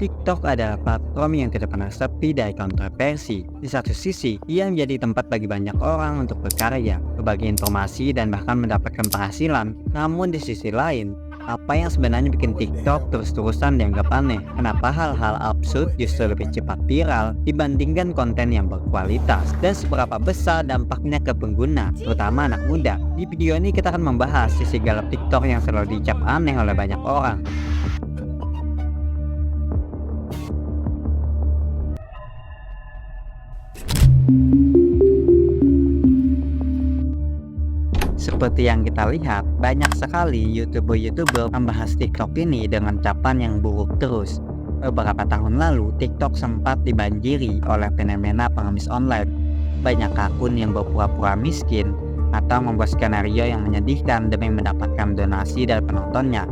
TikTok adalah platform yang tidak pernah sepi dari kontroversi. Di satu sisi, ia menjadi tempat bagi banyak orang untuk berkarya, berbagi informasi, dan bahkan mendapatkan penghasilan. Namun di sisi lain, apa yang sebenarnya bikin TikTok terus-terusan dianggap aneh? Kenapa hal-hal absurd justru lebih cepat viral dibandingkan konten yang berkualitas? Dan seberapa besar dampaknya ke pengguna, terutama anak muda? Di video ini kita akan membahas sisi gelap TikTok yang selalu dicap aneh oleh banyak orang. Seperti yang kita lihat, banyak sekali YouTuber-YouTuber membahas TikTok ini dengan capan yang buruk terus. Beberapa tahun lalu, TikTok sempat dibanjiri oleh fenomena pengemis online. Banyak akun yang berpura-pura miskin atau membuat skenario yang menyedihkan demi mendapatkan donasi dari penontonnya.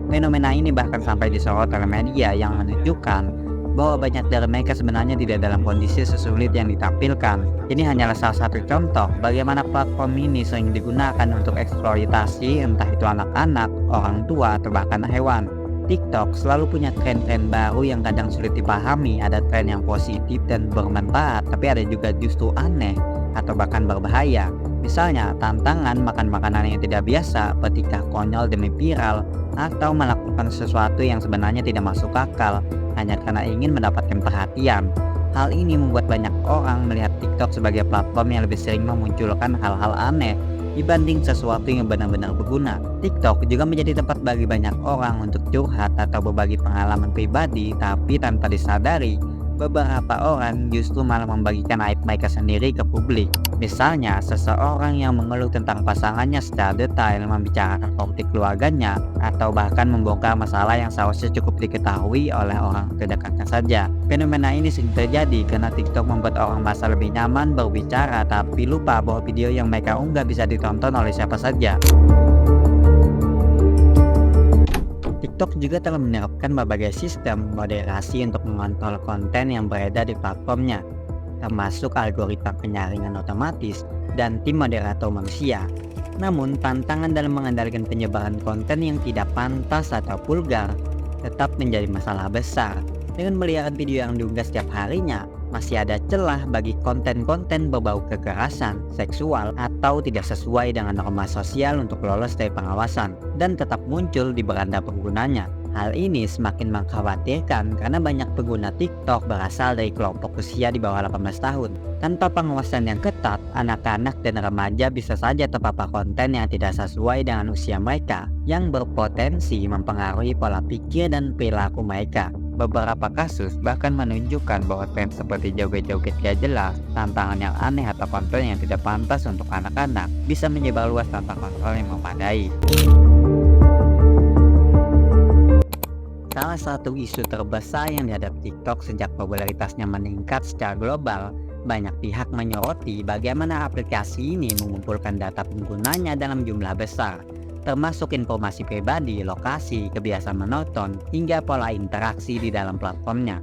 Fenomena ini bahkan sampai disorot oleh media yang menunjukkan bahwa banyak dari mereka sebenarnya tidak dalam kondisi sesulit yang ditampilkan. Ini hanyalah salah satu contoh bagaimana platform ini sering digunakan untuk eksploitasi, entah itu anak-anak, orang tua, atau bahkan hewan. TikTok selalu punya tren-tren baru yang kadang sulit dipahami. Ada tren yang positif dan bermanfaat, tapi ada juga justru aneh atau bahkan berbahaya. Misalnya, tantangan makan makanan yang tidak biasa, bertingkah konyol demi viral, atau melakukan sesuatu yang sebenarnya tidak masuk akal hanya karena ingin mendapatkan perhatian. Hal ini membuat banyak orang melihat TikTok sebagai platform yang lebih sering memunculkan hal-hal aneh dibanding sesuatu yang benar-benar berguna. TikTok juga menjadi tempat bagi banyak orang untuk curhat atau berbagi pengalaman pribadi, tapi tanpa disadari, beberapa orang justru malah membagikan aib mereka sendiri ke publik. Misalnya, seseorang yang mengeluh tentang pasangannya secara detail, membicarakan konflik keluarganya, atau bahkan membongkar masalah yang seharusnya cukup diketahui oleh orang terdekatnya saja. Fenomena ini sering terjadi karena TikTok membuat orang merasa lebih nyaman berbicara, tapi lupa bahwa video yang mereka unggah bisa ditonton oleh siapa saja. TikTok juga telah menerapkan berbagai sistem moderasi untuk mengontrol konten yang beredar di platformnya, termasuk algoritma penyaringan otomatis dan tim moderator manusia. Namun, tantangan dalam mengendalikan penyebaran konten yang tidak pantas atau vulgar tetap menjadi masalah besar. Dengan miliaran video yang diunggah setiap harinya, masih ada celah bagi konten-konten berbau kekerasan, seksual, atau tidak sesuai dengan norma sosial untuk lolos dari pengawasan dan tetap muncul di beranda penggunanya. Hal ini semakin mengkhawatirkan karena banyak pengguna TikTok berasal dari kelompok usia di bawah 18 tahun. Tanpa pengawasan yang ketat, anak-anak dan remaja bisa saja terpapar konten yang tidak sesuai dengan usia mereka, yang berpotensi mempengaruhi pola pikir dan perilaku mereka. Beberapa kasus bahkan menunjukkan bahwa tren seperti joget-joget gak jelas, tantangan yang aneh atau konten yang tidak pantas untuk anak-anak bisa menyebar luas tanpa kontrol yang memadai. Salah satu isu terbesar yang dihadapi TikTok sejak popularitasnya meningkat secara global, banyak pihak menyoroti bagaimana aplikasi ini mengumpulkan data penggunanya dalam jumlah besar, termasuk informasi pribadi, lokasi, kebiasaan menonton, hingga pola interaksi di dalam platformnya.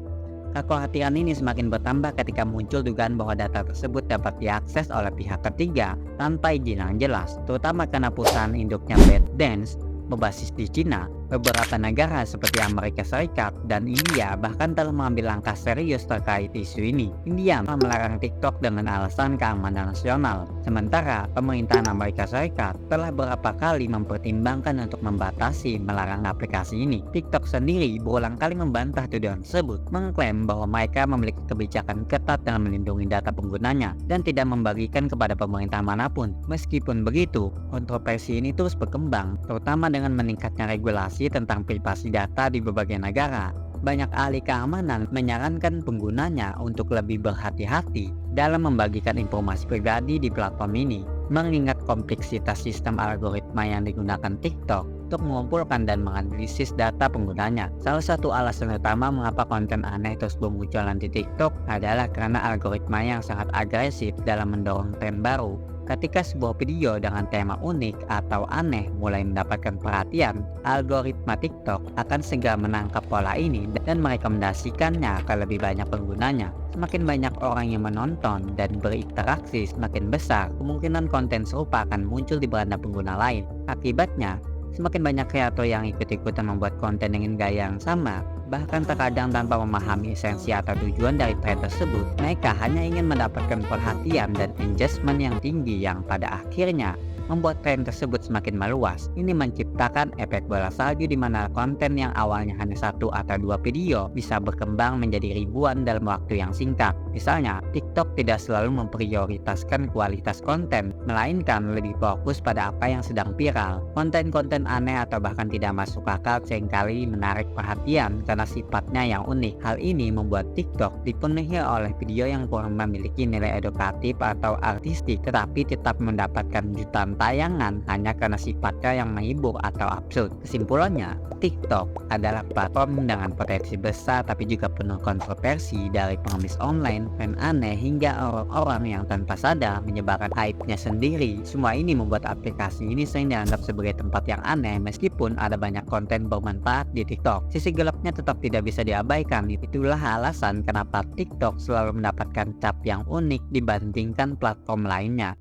Kekhawatiran ini semakin bertambah ketika muncul dugaan bahwa data tersebut dapat diakses oleh pihak ketiga tanpa izin yang jelas, terutama karena perusahaan induknya ByteDance berbasis di Cina. Beberapa negara seperti Amerika Serikat dan India bahkan telah mengambil langkah serius terkait isu ini. India telah melarang TikTok dengan alasan keamanan nasional. Sementara pemerintahan Amerika Serikat telah beberapa kali mempertimbangkan untuk membatasi melarang aplikasi ini. TikTok sendiri berulang kali membantah tuduhan tersebut, mengklaim bahwa mereka memiliki kebijakan ketat dalam melindungi data penggunanya dan tidak membagikan kepada pemerintah manapun. Meskipun begitu, kontroversi ini terus berkembang, terutama dengan meningkatnya regulasi tentang privasi data di berbagai negara. Banyak ahli keamanan menyarankan penggunanya untuk lebih berhati-hati dalam membagikan informasi pribadi di platform ini, mengingat kompleksitas sistem algoritma yang digunakan TikTok untuk mengumpulkan dan menganalisis data penggunanya. Salah satu alasan utama mengapa konten aneh terus bermunculan di TikTok adalah karena algoritma yang sangat agresif dalam mendorong tren baru. Ketika sebuah video dengan tema unik atau aneh mulai mendapatkan perhatian, algoritma TikTok akan segera menangkap pola ini dan merekomendasikannya ke lebih banyak penggunanya. Semakin banyak orang yang menonton dan berinteraksi, semakin besar kemungkinan konten serupa akan muncul di beranda pengguna lain. Akibatnya, Semakin banyak kreator yang ikut-ikutan membuat konten dengan gaya yang sama, bahkan terkadang tanpa memahami esensi atau tujuan dari tren tersebut, mereka hanya ingin mendapatkan perhatian dan engagement yang tinggi yang pada akhirnya membuat tren tersebut semakin meluas. Ini menciptakan efek bola salju di mana konten yang awalnya hanya satu atau dua video bisa berkembang menjadi ribuan dalam waktu yang singkat. Misalnya, TikTok tidak selalu memprioritaskan kualitas konten, melainkan lebih fokus pada apa yang sedang viral. Konten-konten aneh atau bahkan tidak masuk akal seringkali menarik perhatian karena sifatnya yang unik. Hal ini membuat TikTok dipenuhi oleh video yang kurang memiliki nilai edukatif atau artistik, tetapi tetap mendapatkan jutaan tayangan hanya karena sifatnya yang menghibur atau absurd. Kesimpulannya, TikTok adalah platform dengan potensi besar tapi juga penuh kontroversi, dari pengemis online, tren aneh, hingga orang-orang yang tanpa sadar menyebarkan hype-nya sendiri. Semua ini membuat aplikasi ini sering dianggap sebagai tempat yang aneh meskipun ada banyak konten bermanfaat di TikTok. Sisi gelapnya tetap tidak bisa diabaikan. Itulah alasan kenapa TikTok selalu mendapatkan cap yang unik dibandingkan platform lainnya.